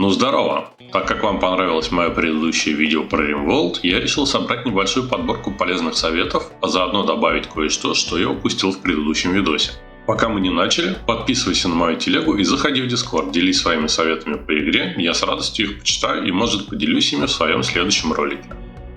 Ну здорово! Так как вам понравилось мое предыдущее видео про RimWorld, я решил собрать небольшую подборку полезных советов, а заодно добавить кое-что, что я упустил в предыдущем видосе. Пока мы не начали, подписывайся на мою телегу и заходи в Discord, делись своими советами по игре, я с радостью их почитаю и, может, поделюсь ими в своем следующем ролике.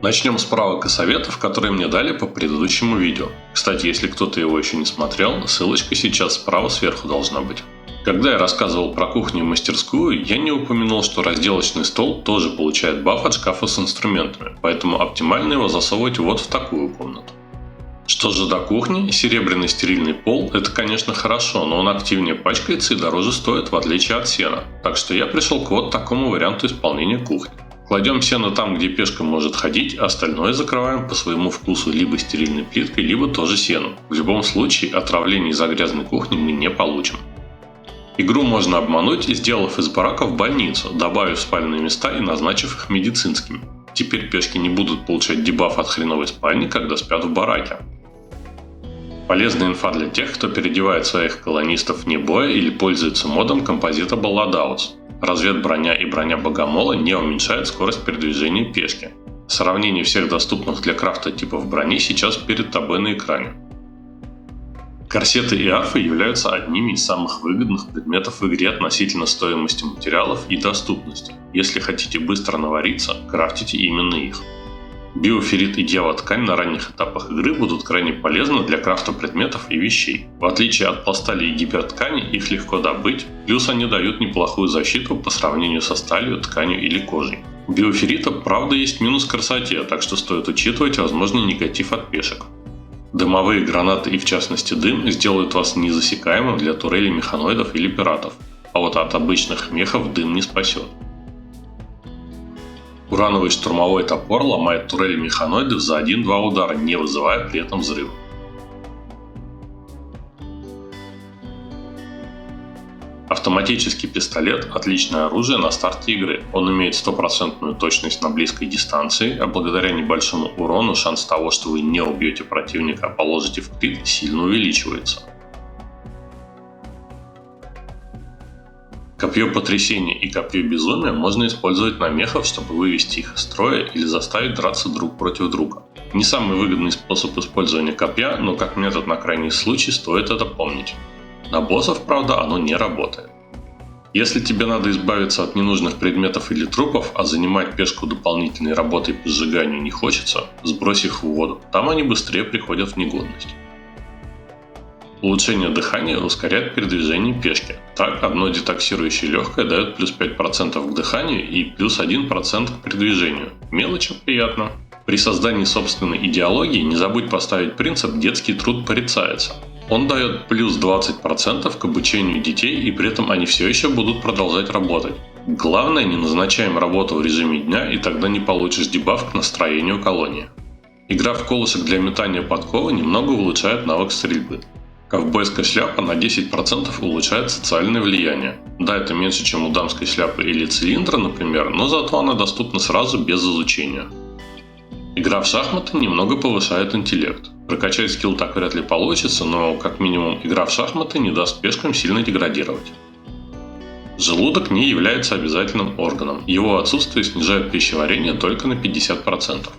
Начнем с правок и советов, которые мне дали по предыдущему видео. Кстати, если кто-то его еще не смотрел, ссылочка сейчас справа сверху должна быть. Когда я рассказывал про кухню и мастерскую, я не упомянул, что разделочный стол тоже получает баф от шкафа с инструментами, поэтому оптимально его засовывать вот в такую комнату. Что же до кухни, серебряный стерильный пол – это, конечно, хорошо, но он активнее пачкается и дороже стоит, в отличие от сена. Так что я пришел к вот такому варианту исполнения кухни. Кладем сено там, где пешка может ходить, а остальное закрываем по своему вкусу либо стерильной плиткой, либо тоже сеном. В любом случае, отравление из-за грязной кухни мы не получим. Игру можно обмануть, сделав из бараков больницу, добавив спальные места и назначив их медицинскими. Теперь пешки не будут получать дебаф от хреновой спальни, когда спят в бараке. Полезная инфа для тех, кто переодевает своих колонистов вне боя или пользуется модом Compositable Loadouts. Разведброня и броня Богомола не уменьшают скорость передвижения пешки. Сравнение всех доступных для крафта типов брони сейчас перед тобой на экране. Корсеты и арфы являются одними из самых выгодных предметов в игре относительно стоимости материалов и доступности. Если хотите быстро навариться, крафтите именно их. Биоферрит и дьявоткань на ранних этапах игры будут крайне полезны для крафта предметов и вещей. В отличие от пластали и гиперткани, их легко добыть, плюс они дают неплохую защиту по сравнению со сталью, тканью или кожей. У биоферрита, правда, есть минус к красоте, так что стоит учитывать возможный негатив от пешек. Дымовые гранаты и в частности дым сделают вас незасекаемым для турелей механоидов или пиратов, а вот от обычных мехов дым не спасет. Урановый штурмовой топор ломает турели механоидов за 1-2 удара, не вызывая при этом взрыва. Автоматический пистолет – отличное оружие на старте игры. Он имеет 100% точность на близкой дистанции, а благодаря небольшому урону шанс того, что вы не убьете противника, а положите в крит, сильно увеличивается. Копье потрясения и копье безумия можно использовать на мехов, чтобы вывести их из строя или заставить драться друг против друга. Не самый выгодный способ использования копья, но как метод на крайний случай стоит это помнить. На боссов, правда, оно не работает. Если тебе надо избавиться от ненужных предметов или трупов, а занимать пешку дополнительной работой по сжиганию не хочется, сбрось их в воду, там они быстрее приходят в негодность. Улучшение дыхания ускоряет передвижение пешки. Так, одно детоксирующее легкое дает плюс 5% к дыханию и плюс 1% к передвижению. Мелочь, приятно. При создании собственной идеологии не забудь поставить принцип «детский труд порицается». Он дает плюс 20% к обучению детей, и при этом они все еще будут продолжать работать. Главное, не назначаем работу в режиме дня, и тогда не получишь дебаф к настроению колонии. Игра в колышек для метания подковы немного улучшает навык стрельбы. Ковбойская шляпа на 10% улучшает социальное влияние. Да, это меньше, чем у дамской шляпы или цилиндра, например, но зато она доступна сразу без изучения. Игра в шахматы немного повышает интеллект. Прокачать скилл так вряд ли получится, но как минимум игра в шахматы не даст пешкам сильно деградировать. Желудок не является обязательным органом, его отсутствие снижает пищеварение только на 50%.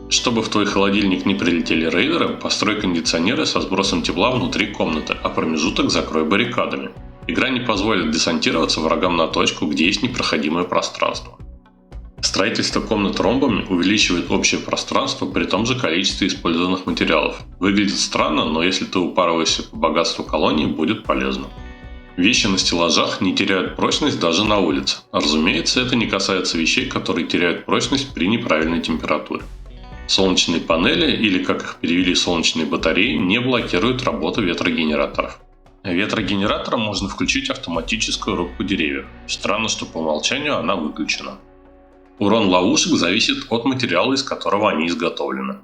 Чтобы в твой холодильник не прилетели рейдеры, построй кондиционеры со сбросом тепла внутри комнаты, а промежуток закрой баррикадами. Игра не позволит десантироваться врагам на точку, где есть непроходимое пространство. Строительство комнат ромбами увеличивает общее пространство при том же количестве использованных материалов. Выглядит странно, но если ты упарываешься по богатству колонии, будет полезно. Вещи на стеллажах не теряют прочность даже на улице. Разумеется, это не касается вещей, которые теряют прочность при неправильной температуре. Солнечные панели, или как их перевели солнечные батареи, не блокируют работу ветрогенераторов. Ветрогенератором можно включить автоматическую рубку деревьев. Странно, что по умолчанию она выключена. Урон ловушек зависит от материала, из которого они изготовлены.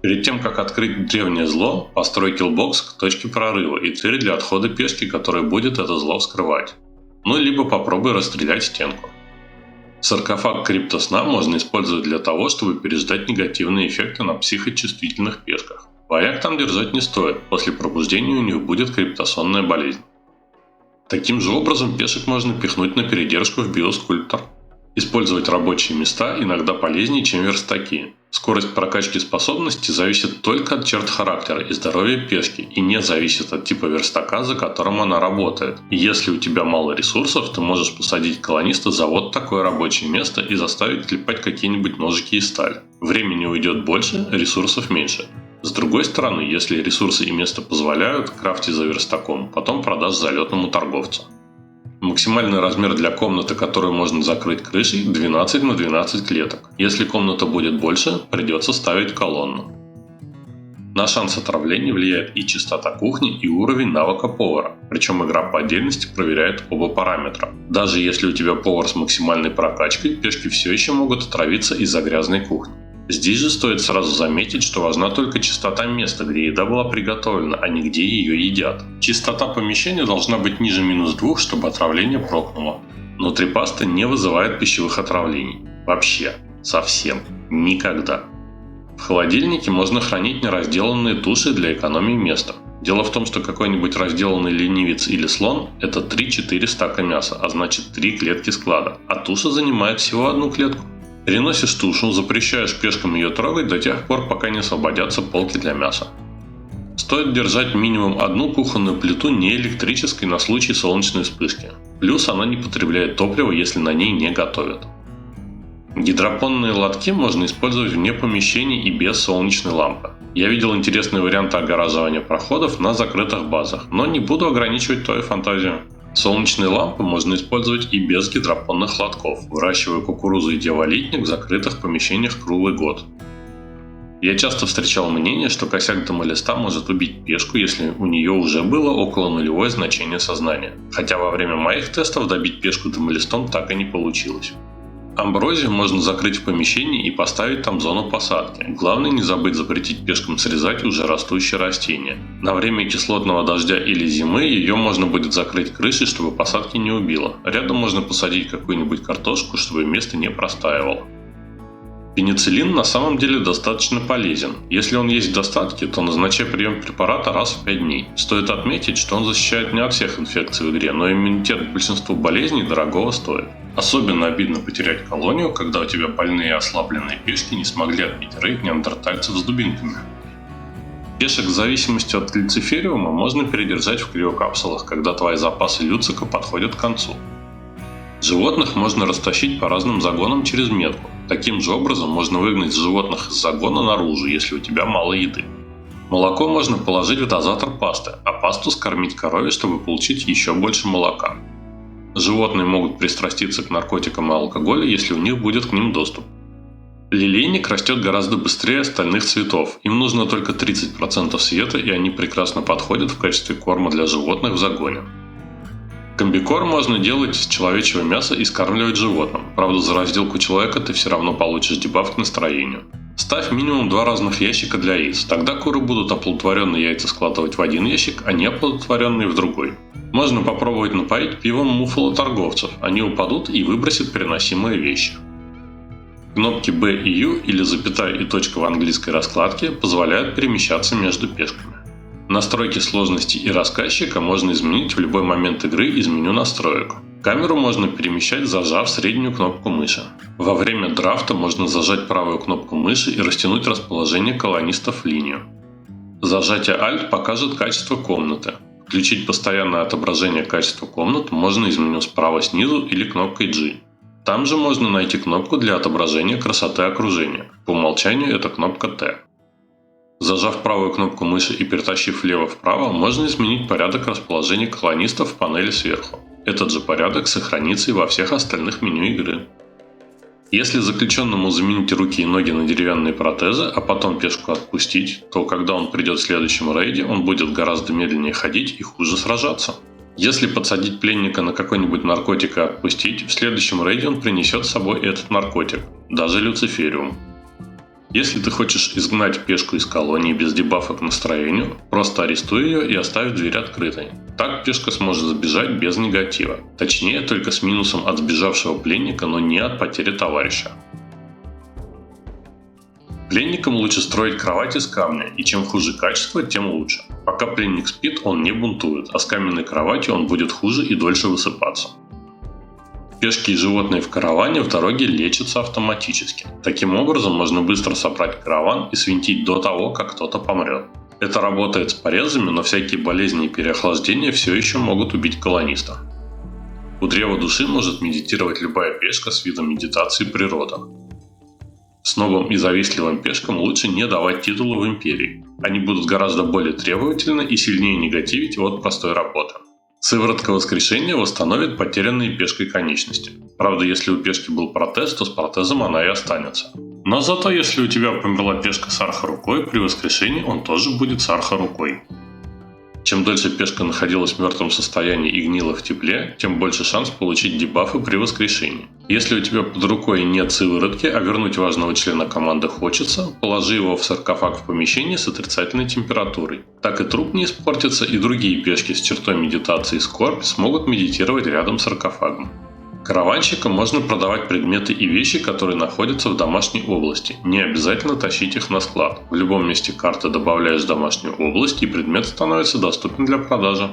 Перед тем, как открыть древнее зло, построй киллбокс к точке прорыва и дверь для отхода пешки, которая будет это зло вскрывать. Ну, либо попробуй расстрелять стенку. Саркофаг криптосна можно использовать для того, чтобы переждать негативные эффекты на психочувствительных пешках. Вояк там держать не стоит, после пробуждения у них будет криптосонная болезнь. Таким же образом пешек можно пихнуть на передержку в биоскульптор. Использовать рабочие места иногда полезнее, чем верстаки. Скорость прокачки способностей зависит только от черт характера и здоровья пешки и не зависит от типа верстака, за которым она работает. И если у тебя мало ресурсов, ты можешь посадить колониста за вот такое рабочее место и заставить клепать какие-нибудь ножики из стали. Времени уйдет больше, ресурсов меньше. С другой стороны, если ресурсы и место позволяют, крафти за верстаком, потом продашь залетному торговцу. Максимальный размер для комнаты, которую можно закрыть крышей, 12 на 12 клеток. Если комната будет больше, придется ставить колонну. На шанс отравления влияет и частота кухни, и уровень навыка повара. Причем игра по отдельности проверяет оба параметра. Даже если у тебя повар с максимальной прокачкой, пешки все еще могут отравиться из-за грязной кухни. Здесь же стоит сразу заметить, что важна только чистота места, где еда была приготовлена, а не где ее едят. Чистота помещения должна быть ниже -2, чтобы отравление прокнуло. Нутрипаста не вызывает пищевых отравлений. Вообще. Совсем. Никогда. В холодильнике можно хранить неразделанные туши для экономии места. Дело в том, что какой-нибудь разделанный ленивец или слон – это 3-4 стака мяса, а значит 3 клетки склада, а туша занимает всего 1 клетку. Переносишь тушу, запрещаешь пешкам ее трогать до тех пор, пока не освободятся полки для мяса. Стоит держать минимум 1 кухонную плиту не электрической на случай солнечной вспышки. Плюс она не потребляет топливо, если на ней не готовят. Гидропонные лотки можно использовать вне помещений и без солнечной лампы. Я видел интересные варианты огораживания проходов на закрытых базах, но не буду ограничивать твою фантазию. Солнечные лампы можно использовать и без гидропонных лотков, выращивая кукурузу и деволитник в закрытых помещениях круглый год. Я часто встречал мнение, что косяк домолиста может убить пешку, если у нее уже было около нулевое значение сознания, хотя во время моих тестов добить пешку домолистом так и не получилось. Амброзию можно закрыть в помещении и поставить там зону посадки. Главное не забыть запретить пешкам срезать уже растущие растения. На время кислотного дождя или зимы ее можно будет закрыть крышей, чтобы посадки не убило. Рядом можно посадить какую-нибудь картошку, чтобы место не простаивало. Пенициллин на самом деле достаточно полезен. Если он есть в достатке, то назначай прием препарата раз в 5 дней. Стоит отметить, что он защищает не от всех инфекций в игре, но иммунитет к большинству болезней дорогого стоит. Особенно обидно потерять колонию, когда у тебя больные и ослабленные пешки не смогли отбить рейд неандертальцев с дубинками. Пешек в зависимости от люцифериума можно передержать в криокапсулах, когда твои запасы люцика подходят к концу. Животных можно растащить по разным загонам через метку. Таким же образом можно выгнать животных из загона наружу, если у тебя мало еды. Молоко можно положить в дозатор пасты, а пасту скормить корове, чтобы получить еще больше молока. Животные могут пристраститься к наркотикам и алкоголю, если у них будет к ним доступ. Лилейник растет гораздо быстрее остальных цветов. Им нужно только 30% света, и они прекрасно подходят в качестве корма для животных в загоне. Комбикорм можно делать из человечьего мяса и скармливать животным. Правда, за разделку человека ты все равно получишь дебаф к настроению. Ставь минимум 2 разных ящика для яиц. Тогда куры будут оплодотворенные яйца складывать в один ящик, а неоплодотворенные в другой. Можно попробовать напоить пивом муффало-торговцев. Они упадут и выбросят переносимые вещи. Кнопки B и U или запятая и точка в английской раскладке позволяют перемещаться между пешками. Настройки сложности и рассказчика можно изменить в любой момент игры из меню настроек. Камеру можно перемещать, зажав среднюю кнопку мыши. Во время драфта можно зажать правую кнопку мыши и растянуть расположение колонистов в линию. Зажатие Alt покажет качество комнаты. Включить постоянное отображение качества комнат можно из меню справа снизу или кнопкой G. Там же можно найти кнопку для отображения красоты окружения. По умолчанию это кнопка T. Зажав правую кнопку мыши и перетащив влево-вправо, можно изменить порядок расположения колонистов в панели сверху. Этот же порядок сохранится и во всех остальных меню игры. Если заключенному заменить руки и ноги на деревянные протезы, а потом пешку отпустить, то когда он придет в следующем рейде, он будет гораздо медленнее ходить и хуже сражаться. Если подсадить пленника на какой-нибудь наркотик и отпустить, в следующем рейде он принесет с собой этот наркотик, даже люцифериум. Если ты хочешь изгнать пешку из колонии без дебафа к настроению, просто арестуй ее и оставь дверь открытой. Так пешка сможет сбежать без негатива. Точнее, только с минусом от сбежавшего пленника, но не от потери товарища. Пленникам лучше строить кровать из камня, и чем хуже качество, тем лучше. Пока пленник спит, он не бунтует, а с каменной кроватью он будет хуже и дольше высыпаться. Пешки и животные в караване в дороге лечатся автоматически. Таким образом, можно быстро собрать караван и свинтить до того, как кто-то помрет. Это работает с порезами, но всякие болезни и переохлаждения все еще могут убить колониста. У древа души может медитировать любая пешка с видом медитации природа. Снобам и завистливым пешкам лучше не давать титулы в империи. Они будут гораздо более требовательны и сильнее негативить от простой работы. Сыворотка воскрешения восстановит потерянные пешкой конечности. Правда, если у пешки был протез, то с протезом она и останется. Но зато если у тебя померла пешка с архорукой, при воскрешении он тоже будет с архорукой. Чем дольше пешка находилась в мертвом состоянии и гнила в тепле, тем больше шанс получить дебафы при воскрешении. Если у тебя под рукой нет сыворотки, а вернуть важного члена команды хочется, положи его в саркофаг в помещении с отрицательной температурой. Так и труп не испортится, и другие пешки с чертой медитации скорбь смогут медитировать рядом с саркофагом. Караванщикам можно продавать предметы и вещи, которые находятся в домашней области. Не обязательно тащить их на склад. В любом месте карты добавляешь домашнюю область, и предмет становится доступен для продажи.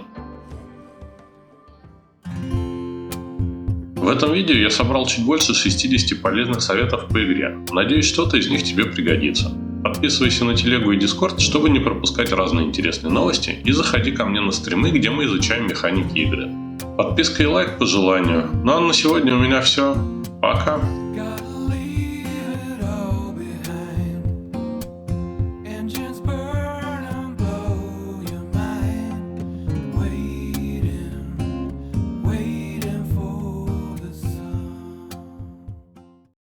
В этом видео я собрал чуть больше 60 полезных советов по игре. Надеюсь, что-то из них тебе пригодится. Подписывайся на телегу и дискорд, чтобы не пропускать разные интересные новости, и заходи ко мне на стримы, где мы изучаем механики игры. Подписка и лайк по желанию. Ну а на сегодня у меня все. Пока!